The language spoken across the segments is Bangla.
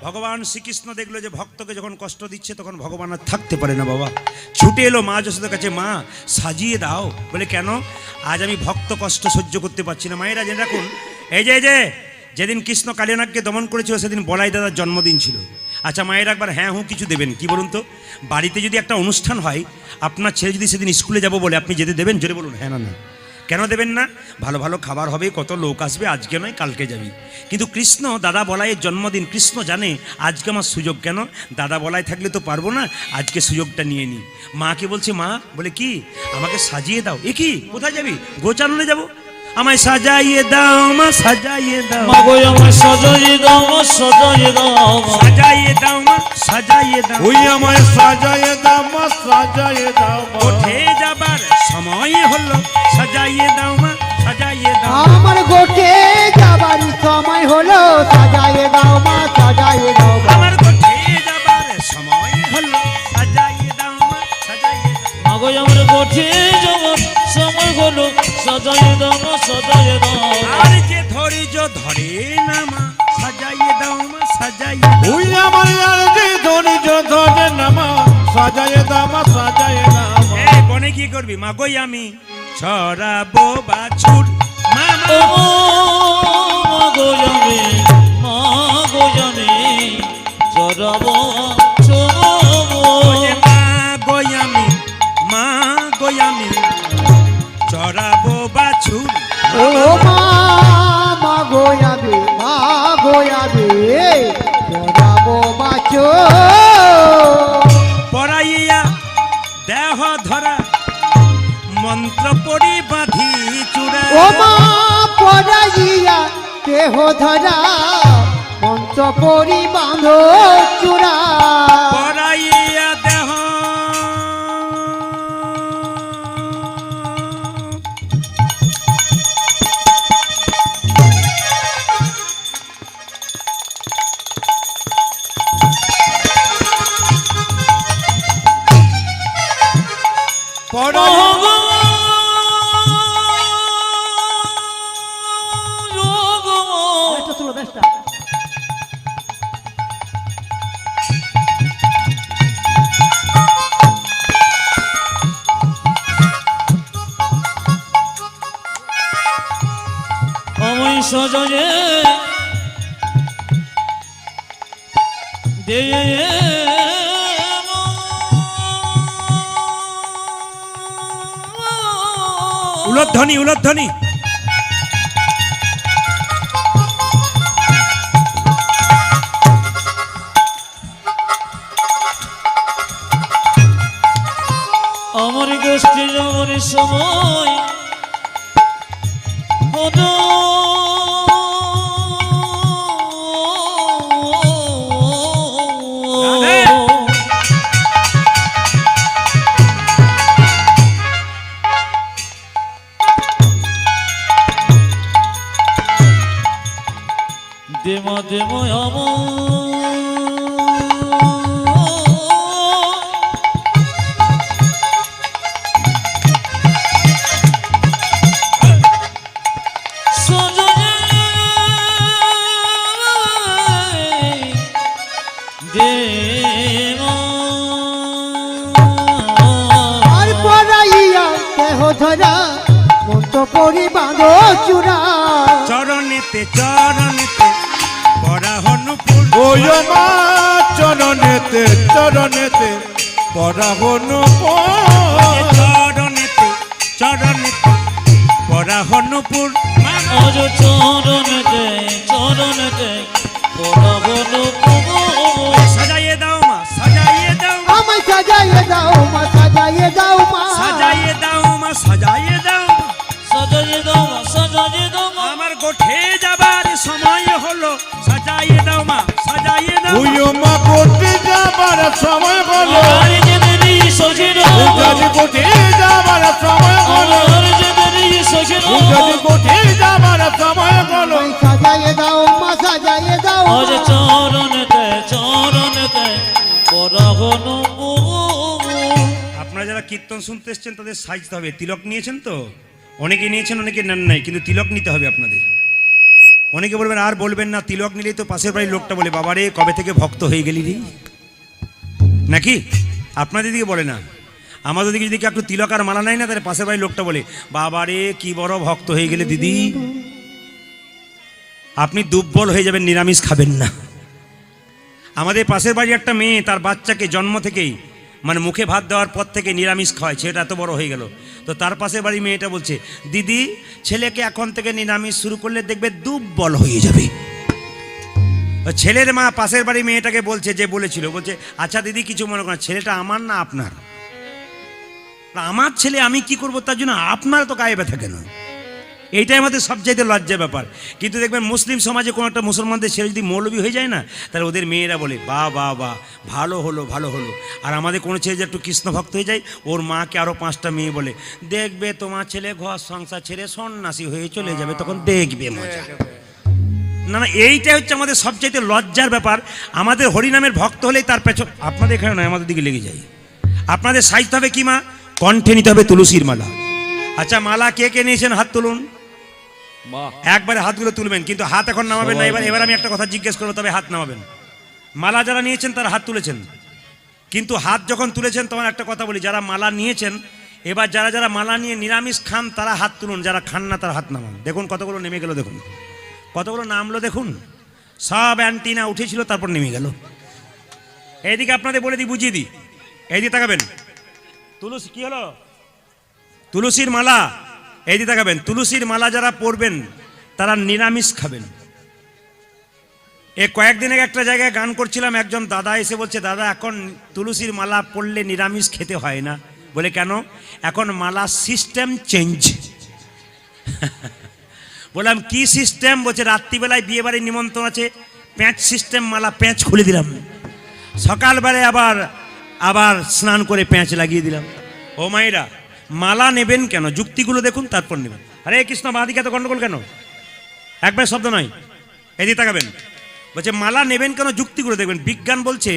ভগবান শ্রীকৃষ্ণ দেখলো যে ভক্তকে যখন কষ্ট দিচ্ছে তখন ভগবান আর থাকতে পারে না বাবা, ছুটে এলো মা যশোদার কাছে, মা সাজিয়ে দাও। বলে কেন? আজ আমি ভক্ত কষ্ট সহ্য করতে পারছি না। মায়েরা জেনে রাখুন, এই যে যেদিন কৃষ্ণ কালিয়ানাগকে দমন করেছিল সেদিন বলাই দাদার জন্মদিন ছিল। আচ্ছা মায়েরা একবার হ্যাঁ হুঁ কিছু দেবেন, কি বলুন তো? বাড়িতে যদি একটা অনুষ্ঠান হয়, আপনার ছেলে যদি সেদিন স্কুলে যাব বলে, আপনি যেতে দেবেন? জোরে বলুন হ্যাঁ না না। কেন দেবেন না? ভালো ভালো খাবার হবে, কত লোক আসবে, আজকে নয় কালকে যাবি। কিন্তু কৃষ্ণ দাদা বলাইয়ের জন্মদিন, কৃষ্ণ জানে আজকে আমার সুযোগ, কেন দাদা বলাই থাকলে তো পারবো না, আজকে সুযোগটা নিয়ে নিই। মাকে বলছে, মা বলে কি, আমাকে সাজিয়ে দাও। এ কি, কোথায় যাবি? গোচারণে যাব। আমায় সাজাইয়ে দাও মা, সাজাইয়ে দাও মা গো আমায় সাজাইয়ে দাও মা, সাজাইয়ে দাও মা, সাজাইয়ে দাও মা, সাজাইয়ে দাও। ওই আমায় সাজাইয়ে দাও মা, সাজাইয়ে দাও মা। উঠে যাবার সময় হলো, সাজাইয়ে দাও মা, সাজাইয়ে দাও। আমার গোটে যাবার সময় হলো, সাজাইয়ে দাও মা, সাজাইয়ে দাও মা। আমার গোঠে যাবার সময় হলো, সাজাইয়ে দাও মা, সাজাইয়ে দাও। মা গো আমার গোঠে যাওয়ার সময় হলো, সাজাইয়ে দাও মা, সাজাইয়ে দাও মা। আর যে ধৈর্য ধরে না মা, সাজাইয়ে দাও মা, সাজাইয়ে দাও। ওই আমার আর যে ধৈর্য ধরে না মা, সাজাইয়ে দাও মা, সাজাইয়ে দাও মা। এ বনে কি করবি? মা গই আমি ছড়াবো বাছুর, মা ও মা। মা গো আমি, মা গো আমি জড়াবো চড়াবো। ওরে মা গই আমি, মা গই আমি ছড়াবো বাছুর। ও মা, মা গোয়াবে, মা গোয়াবে, যাবো বাঁচো। পড়াইয়া দেহ ধরা, মন্ত্র পড়ি বাঁধি চূড়া। ও মা পড়াইয়া দেহ ধরা, মন্ত্র পরি বাঁধো চূড়া। পড়াইয়া দেহ আমায় সাজায়ে দে উলধ্বনি, উলধ্বনি। আমার গোষ্ঠী যাওয়ার সময় হলো, দেমা দেমা আমার আর পড়াইয়া দেহ ধরা, মন্ত্র পরি বাঁধো চূড়া। চরণেতে চরণেতে পড়া হনুপুর। ওই মা চরণেতে চরণেতে পড়া হনু চরণেতে চরণেতে পড়া হনুপুর। আজ চরণেতে চরণেতে পড়াবনো সাজাইয়ে দাও মা, সাজাইয়ে দাও মা, আমায় সাজাইয়ে দাও মা, সাজাইয়ে দাও মা। সাজাইয়ে দাও মা, সাজাইয়ে দাও মা। সাজাইয়ে দাও মা, সাজাইয়ে দাও মা। আমার গোঠে যাবার সময় হলো, সাজাইয়ে দাও মা, সাজাইয়ে দাও ওই মা। মা করতে যাবার সময় হলো, আর যে দেরি সখির যদি কোঠে যাবার সময় হলো, আর যে দেরি সখির যদি কোঠে যাবার সময় হলো। আমায় সাজাইয়ে দাও মা, সাজাইয়ে দাও আজ মা। চরণেতে চরণেতে পড়াবনো আপনারা যারা কীর্তন শুনতে এসছেন তাদের সাজতে হবে। তিলক নিয়েছেন তো? অনেকে নিয়েছেন, অনেকে নেন নাই, কিন্তু তিলক নিতে হবে আপনাদের। অনেকে বলবেন আর বলবেন না, তিলক নিলেই তো পাশের বাড়ির লোকটা বলে বাবা রে কবে থেকে ভক্ত হয়ে গেলি রে, নাকি? আপনাদের দিকে বলে না, আমাদের দিকে যদি কেউ একটু তিলক আর মালা নাই না, তাহলে পাশের বাড়ির লোকটা বলে বাবা রে কি বড় ভক্ত হয়ে গেলে দিদি। আপনি দুর্বল হয়ে যাবেন, নিরামিষ খাবেন না। আমাদের পাশের বাড়ি একটা মেয়ে তার বাচ্চাকে জন্ম থেকেই মানে মুখে ভাত দেওয়ার পর থেকে নিরামিষ খাওয়ায়, ছেলেটা এত বড় হয়ে গেল। তো তার পাশের বাড়ি মেয়েটা বলছে দিদি ছেলেকে এখন থেকে নিরামিষ শুরু করলে দেখবে দুর্বল হয়ে যাবে। ছেলের মা পাশের বাড়ি মেয়েটাকে বলছে, যে বলেছিল, বলছে আচ্ছা দিদি কিছু মনে করেন, ছেলেটা আমার না আপনার? আমার ছেলে, আমি কি করবো তার জন্য আপনার তো গায়ে ব্যথা কেন? এইটাই আমাদের সবচাইতে লজ্জার ব্যাপার। কিন্তু দেখবেন মুসলিম সমাজে কোনো একটা মুসলমানদের ছেলে যদি মৌলবী হয়ে যায় না, তাহলে ওদের মেয়েরা বলে বাহ বাহ বাহ ভালো হলো ভালো হলো। আর আমাদের কোনো ছেলে যে একটু কৃষ্ণ ভক্ত হয়ে যায়, ওর মাকে আরও 5টা মেয়ে বলে দেখবে তোমার ছেলে ঘর সংসার ছেড়ে সন্ন্যাসী হয়ে চলে যাবে, তখন দেখবে মজা। না না, এইটাই হচ্ছে আমাদের সবচাইতে লজ্জার ব্যাপার। আমাদের হরিনামের ভক্ত হলেই তার পেছন, আপনাদের এখানে নয় আমাদের দিকে লেগে যায়। আপনাদের সাইজতে হবে কি মা? কণ্ঠে নিতে হবে তুলসীর মালা। আচ্ছা মালা কে কে নিয়েছেন হাত তুলুন। একবারে হাতগুলো তুলবেন, কিন্তু হাত এখন নামাবেন না। এবার আমি একটা কথা জিজ্ঞেস করবো, তবে হাত নামাবেন। মালা যারা নিয়েছেন তারা হাত তুলেছেন, কিন্তু হাত যখন তুলেছেন তখন একটা কথা বলি, যারা মালা নিয়েছেন এবার যারা যারা মালা নিয়ে নিরামিষ খান তারা হাত তুলুন, যারা খান না তারা হাত নামান। দেখুন কতগুলো নেমে গেল, দেখুন কতগুলো নামলো, দেখুন সব অ্যান্টিনা উঠেছিল তারপর নেমে গেল। এইদিকে আপনাদের বলে দিই, বুঝিয়ে দিই, এইদিকে তাকাবেন। তুলসী কি হলো? তুলসীর মালা, এইদিকে তাকাবেন। তুলসীর মালা যারা পরবেন তারা নিরামিষ খাবেন। কয়েকদিন আগে একটা জায়গায় গান করছিলাম, একজন দাদা এসে বলছে দাদা এখন তুলসীর মালা পরলে নিরামিষ খেতে হয় না। বলে কেন? এখন মালা সিস্টেম চেঞ্জ। বললাম কি সিস্টেম? বলছে রাত্রিবেলায় বিয়ে বাড়ির নিমন্ত্রণ আছে, প্যাঁচ সিস্টেম, মালা প্যাঁচ খুলে দিলাম, সকালবেলায় আবার স্নান করে প্যাঁচ লাগিয়ে দিলাম। ও মায়েরা, মালা নেবেন কেন? যুক্তিগুলো দেখুন তারপর নেবেন। আরে কৃষ্ণ বাঁদিকে এত গন্ডগোল কেন? একবার শব্দ নয়, এদিকে তাকাবেন। বলছে মালা নেবেন কেন, যুক্তিগুলো দেখবেন। বিজ্ঞান বলছে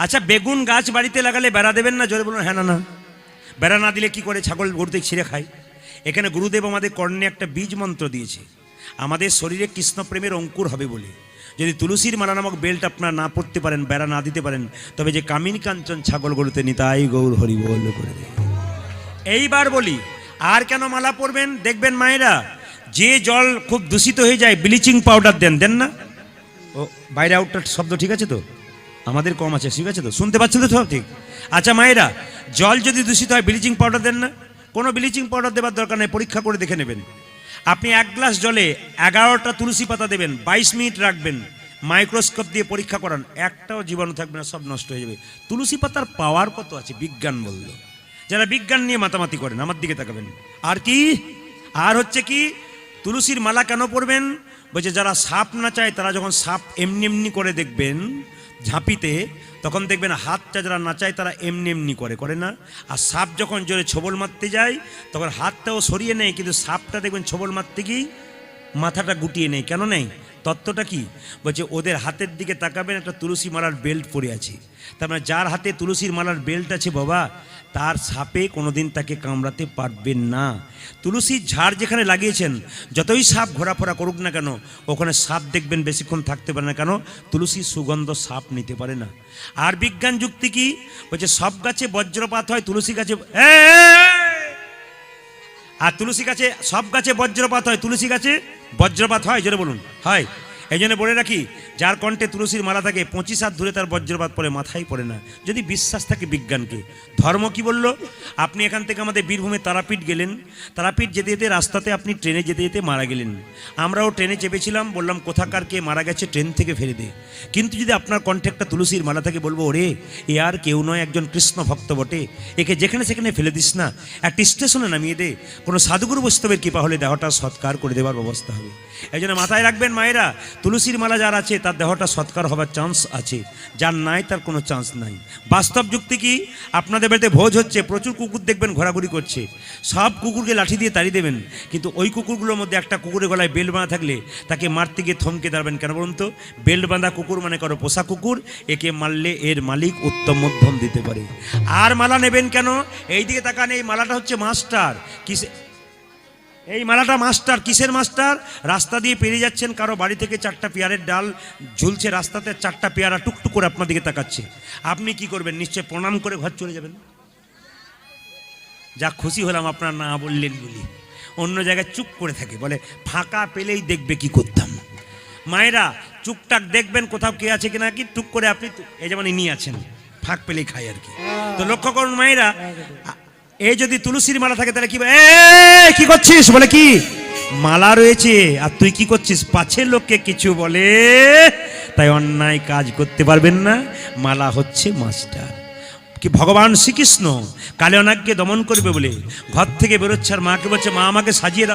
আচ্ছা বেগুন গাছ বাড়িতে লাগালে বেড়া দেবেন না? জোরে বলুন হ্যাঁ না না। বেড়া না দিলে কি করে? ছাগল গরুতে ছিঁড়ে খায়। এখানে গুরুদেব আমাদের কর্ণে একটা বীজ মন্ত্র দিয়েছে, আমাদের শরীরে কৃষ্ণ প্রেমের অঙ্কুর হবে বলে। যদি তুলসীর মালা নামক বেল্ট আপনারা না পড়তে পারেন, বেড়া না দিতে পারেন, তবে যে কামিনী কাঞ্চন ছাগল গরুতে নিতাই গৌর হরি বল করে দেয়। এইবার বলি আর কেন মালা পরবেন? দেখবেন মায়েরা, যে জল খুব দূষিত হয়ে যায় ব্লিচিং পাউডার দেন না? ও বাইরে আউটটার শব্দ ঠিক আছে তো? আমাদের কম আছে, ঠিক আছে তো? শুনতে পাচ্ছেন তো সব ঠিক? আচ্ছা মায়েরা, জল যদি দূষিত হয় ব্লিচিং পাউডার দেন না? কোনো ব্লিচিং পাউডার দেওয়ার দরকার নেই, পরীক্ষা করে দেখে নেবেন। আপনি 1 গ্লাস জলে 11টা তুলসী পাতা দেবেন, 22 মিনিট রাখবেন, মাইক্রোস্কোপ দিয়ে পরীক্ষা করান, একটাও জীবাণু থাকবে না, সব নষ্ট হয়ে যাবে। তুলসী পাতার পাওয়ার কত আছে বিজ্ঞান বলল। যারা বিজ্ঞান নিয়ে মাতামাতি করেন আমার দিকে তাকাবেন। আর কি? আর হচ্ছে কি, তুলসীর মালা কেন পরবেন? বলছে যারা সাপ না চায় তারা যখন সাপ এমনি এমনি করে দেখবেন ঝাঁপিতে, তখন দেখবেন হাতটা যারা না চায় তারা এমনি এমনি করে না। আর সাপ যখন জোরে ছোবল মারতে যায় তখন হাতটাও সরিয়ে নেয়, কিন্তু সাপটা দেখবেন ছোবল মারতে গিয়ে মাথাটা গুটিয়ে নেয়। কেন নেই? তত্ত্বটা কি? বলছে ওদের হাতের দিকে তাকাবেন, একটা তুলসী মালার বেল্ট পরে আছে। তার মানে যার হাতে তুলসীর মালার বেল্ট আছে বাবা, তার সাপে কোনোদিন তাকে কামড়াতে পারবেন না। তুলসীর ঝাড় যেখানে লাগিয়েছেন, যতই সাপ ঘোরাফেরা করুক না কেন, ওখানে সাপ দেখবেন বেশিক্ষণ থাকতে পারে না। কেন? তুলসীর সুগন্ধ সাপ নিতে পারে না। আর বিজ্ঞান যুক্তি কি? বলছে সব গাছে বজ্রপাত হয়, তুলসী গাছে আর তুলসী গাছে, সব গাছে বজ্রপাত হয়, তুলসী গাছে বজ্রপাত হয়? জোরে বলুন হয়। এই জন্য বলে রাখি, যার কণ্ঠে তুলসীর মালা থাকে 25 হাত ধরে তার বজ্রপাত পড়ে, মাথায় পড়ে না, যদি বিশ্বাস থাকে বিজ্ঞানকে। ধর্ম কি বলল? আপনি এখান থেকে আমাদের বীরভূমে তারাপীঠ গেলেন, তারাপীঠ যেতে যেতে রাস্তাতে আপনি ট্রেনে যেতে যেতে মারা গেলেন। আমরাও ট্রেনে চেপেছিলাম, বললাম কোথাকার কে মারা গেছে ট্রেন থেকে ফেলে দে। কিন্তু যদি আপনার কণ্ঠে একটা তুলসীর মালা থাকে, বলবো ওরে এ আর কেউ নয়, একজন কৃষ্ণ ভক্ত বটে, একে যেখানে সেখানে ফেলে দিস না, একটা স্টেশনে নামিয়ে দে, কোনো সাধুগুরু বৈষ্ণবের কৃপা হলে দেহটা সৎকার করে দেওয়ার ব্যবস্থা হবে। এই জন্য মাথায় রাখবেন মায়েরা, তুলসীর মালা যার আছে তার দেহটা সৎকার হবার চান্স আছে, যার নাই তার কোনো চান্স নাই। বাস্তব যুক্তি কি? আপনাদের বাড়িতে ভোজ হচ্ছে, প্রচুর কুকুর দেখবেন ঘোরাঘুরি করছে, সব কুকুরকে লাঠি দিয়ে তাড়িয়ে দেবেন, কিন্তু ওই কুকুরগুলোর মধ্যে একটা কুকুরের গলায় বেল্ট বাঁধা থাকলে তাকে মারতে গিয়ে থমকে দাঁড়াবেন কেন বলুন তো? বেল্ট বাঁধা কুকুর মানে করো পোষা কুকুর, একে মারলে এর মালিক উত্তম মধ্যম দিতে পারে। আর মালা নেবেন কেন? এই দিকে তাকান, এই মালাটা হচ্ছে মাস্টার। কিসে এই মালাটা মাস্টার, কিসের মাস্টার? রাস্তা দিয়ে পেরিয়ে যাচ্ছেন, কারো বাড়ি থেকে 4টা পেয়ারের ডাল ঝুলছে রাস্তাতে, 4টা পেয়ারা টুকটুক করে আপনার দিকে তাকাচ্ছে। আপনি কি করবেন? নিশ্চয় প্রণাম করে ঘর চলে যাবেন। যা খুশি হলাম আপনার না বললেন বলি। অন্য জায়গায় চুপ করে থাকে, বলে ফাঁকা পেলেই দেখবে কি করতাম। মায়েরা চুপটাক দেখবেন কোথাও কে আছে কিনা, কি টুক করে আপনি এই যেমন ইনি আছেন, ফাঁক পেলেই খাই আর কি। তো লক্ষ্য করুন মায়েরা, এই যদি তুলসীর মালা থাকে তাহলে কি কি করছিস? বলে কি মালা রয়েছে, আর তুই কি করছিস? পাছে লোককে কিছু বলে, তাই অন্যায় কাজ করতে পারবেন না। মালা হচ্ছে মাস্টার। কি ভগবান শ্রীকৃষ্ণ কালে অনাগকে দমন করবে বলে ঘর থেকে বেরোচ্ছে, আর মাকে বলছে মা আমাকে সাজিয়ে দাও।